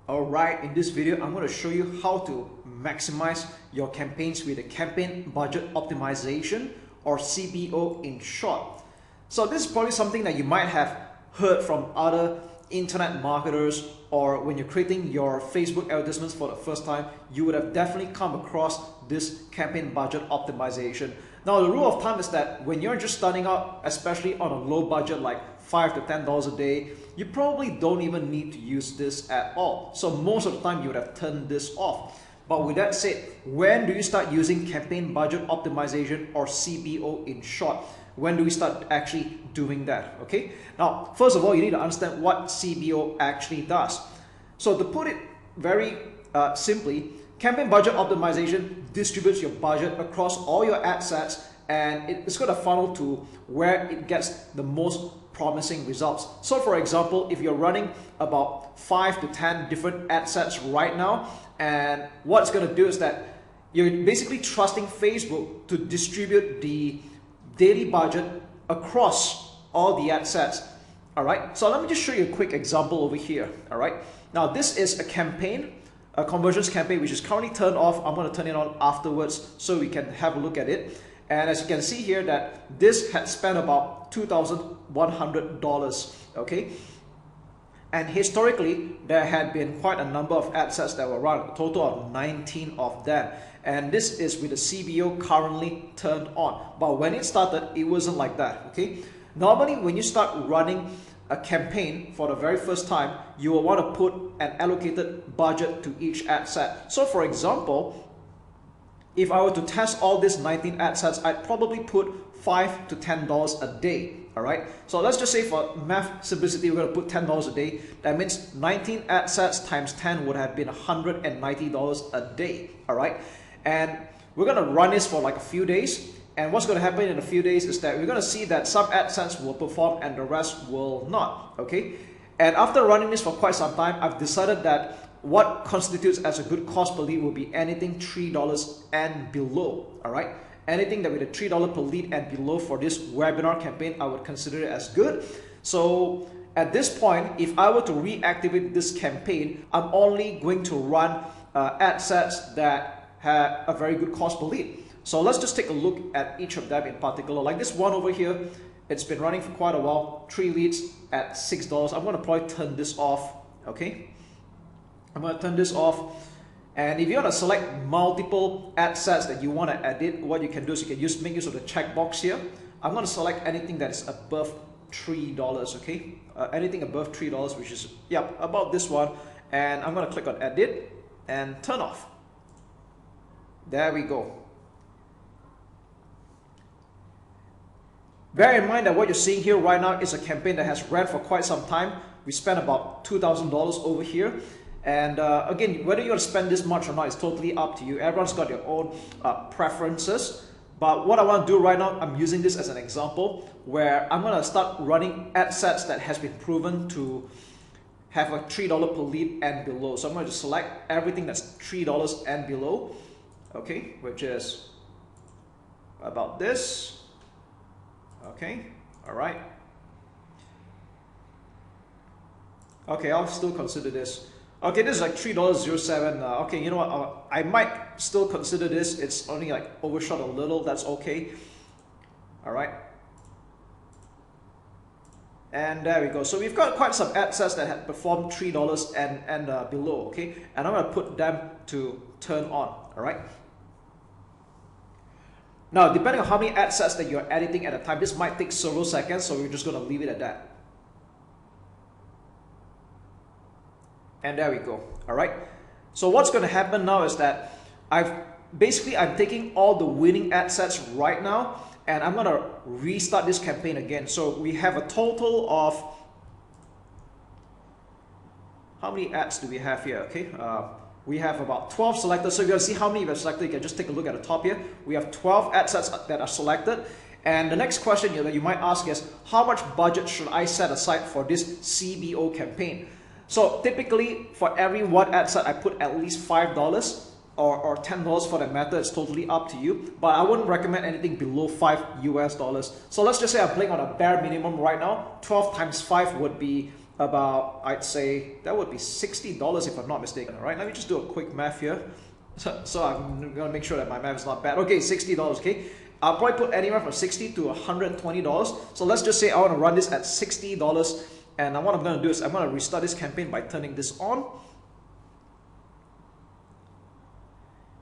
Alright, in this video, I'm going to show you how to maximize your campaigns with a campaign budget optimization, or CBO in short. So this is probably something that you might have heard from other internet marketers, or when you're creating your Facebook advertisements for the first time, you would have definitely come across this campaign budget optimization. Now, the rule of thumb is that when you're just starting out, especially on a low budget like $5 to $10 a day, you probably don't even need to use this at all. So most of the time you would have turned this off. But with that said, when do you start using campaign budget optimization, or CBO in short? When do we start actually doing that? Okay. Now, first of all, you need to understand what CBO actually does. So to put it very simply, campaign budget optimization distributes your budget across all your ad sets, and it's going to funnel to where it gets the most promising results. So for example, if you're running about 5 to 10 different ad sets right now, and what it's going to do is that you're basically trusting Facebook to distribute the daily budget across all the ad sets. All right, so let me just show you a quick example over here. All right, now this is a campaign, a conversions campaign, which is currently turned off. I'm going to turn it on afterwards so we can have a look at it. And as you can see here, that this had spent about $2,100, okay? And historically, there had been quite a number of ad sets that were run, a total of 19 of them. And this is with the CBO currently turned on. But when it started, it wasn't like that, okay? Normally, when you start running a campaign for the very first time, you will want to put an allocated budget to each ad set. So for example, if I were to test all these 19 ad sets, I'd probably put $5 to $10 a day. All right. So let's just say for math simplicity, we're going to put $10 a day. That means 19 ad sets times 10 would have been $190 a day. All right. And we're going to run this for like a few days. And what's going to happen in a few days is that we're going to see that some ad sets will perform and the rest will not. Okay. And after running this for quite some time, I've decided that what constitutes as a good cost per lead will be anything $3 and below. All right. Anything that with a $3 per lead and below for this webinar campaign, I would consider it as good. So at this point, if I were to reactivate this campaign, I'm only going to run ad sets that have a very good cost per lead. So let's just take a look at each of them in particular. Like this one over here, it's been running for quite a while, 3 leads at $6. I'm going to probably turn this off. Okay. I'm going to turn this off. And if you want to select multiple ad sets that you want to edit, what you can do is you can make use of the checkbox here. I'm going to select anything that is above $3, okay? Anything above $3, which is, yeah, about this one. And I'm going to click on edit and turn off. There we go. Bear in mind that what you're seeing here right now is a campaign that has ran for quite some time. We spent about $2,000 over here. And again, whether you want to spend this much or not is totally up to you. Everyone's got their own preferences. But what I want to do right now, I'm using this as an example where I'm going to start running ad sets that has been proven to have a $3 per lead and below. So I'm going to select everything that's $3 and below, okay, which is about this. Okay, all right. Okay, I'll still consider this. Okay, this is like $3.07. Okay, you know what? I might still consider this. It's only like overshot a little. That's okay. All right. And there we go. So we've got quite some ad sets that have performed $3 and below. Okay, and I'm going to put them to turn on. All right. Now, depending on how many ad sets that you're editing at a time, this might take several seconds. So we're just going to leave it at that. And there we go. All right. So what's going to happen now is that I'm taking all the winning ad sets right now, and I'm going to restart this campaign again. So we have a total of, how many ads do we have here? Okay. We have about 12 selected. So if you want to see how many we have selected, you can just take a look at the top here. We have 12 ad sets that are selected. And the next question that you might ask is, how much budget should I set aside for this CBO campaign? So typically for every one ad set, I put at least $5 or $10 for that matter. It's totally up to you, but I wouldn't recommend anything below $5 US. So let's just say I'm playing on a bare minimum right now. 12 times 5 would be about, I'd say that would be $60 if I'm not mistaken. All right, let me just do a quick math here. So I'm gonna make sure that my math is not bad. Okay, $60. Okay, I'll probably put anywhere from $60 to $120. So let's just say I want to run this at $60, and what I'm gonna do is I'm gonna restart this campaign by turning this on,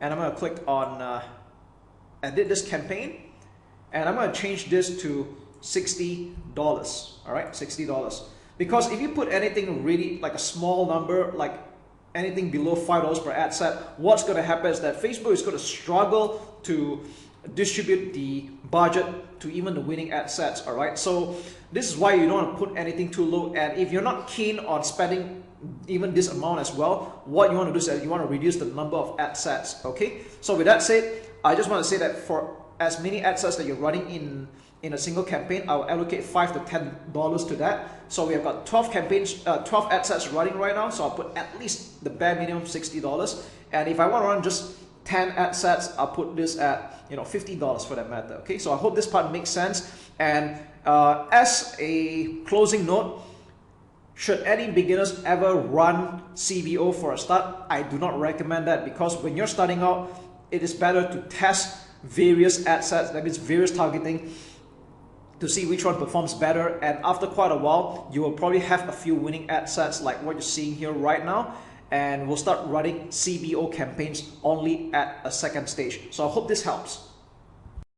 and I'm gonna click on edit this campaign, and I'm gonna change this to $60. All right, $60. Because if you put anything really like a small number, like anything below $5 per ad set, what's going to happen is that Facebook is going to struggle to distribute the budget to even the winning ad sets. All right, so this is why you don't want to put anything too low. And if you're not keen on spending even this amount as well, what you want to do is that you want to reduce the number of ad sets. Okay, so with that said, I just want to say that for as many ad sets that you're running in a single campaign, I'll allocate $5 to $10 to that. So we have got 12 campaigns, 12 ad sets running right now. So I'll put at least the bare minimum $60. And if I want to run just 10 ad sets, I'll put this at $50 for that matter. Okay, so I hope this part makes sense. And as a closing note, should any beginners ever run CBO for a start? I do not recommend that, because when you're starting out, it is better to test various ad sets, that means various targeting, to see which one performs better. And after quite a while, you will probably have a few winning ad sets like what you're seeing here right now, and we'll start running CBO campaigns only at a second stage. So I hope this helps.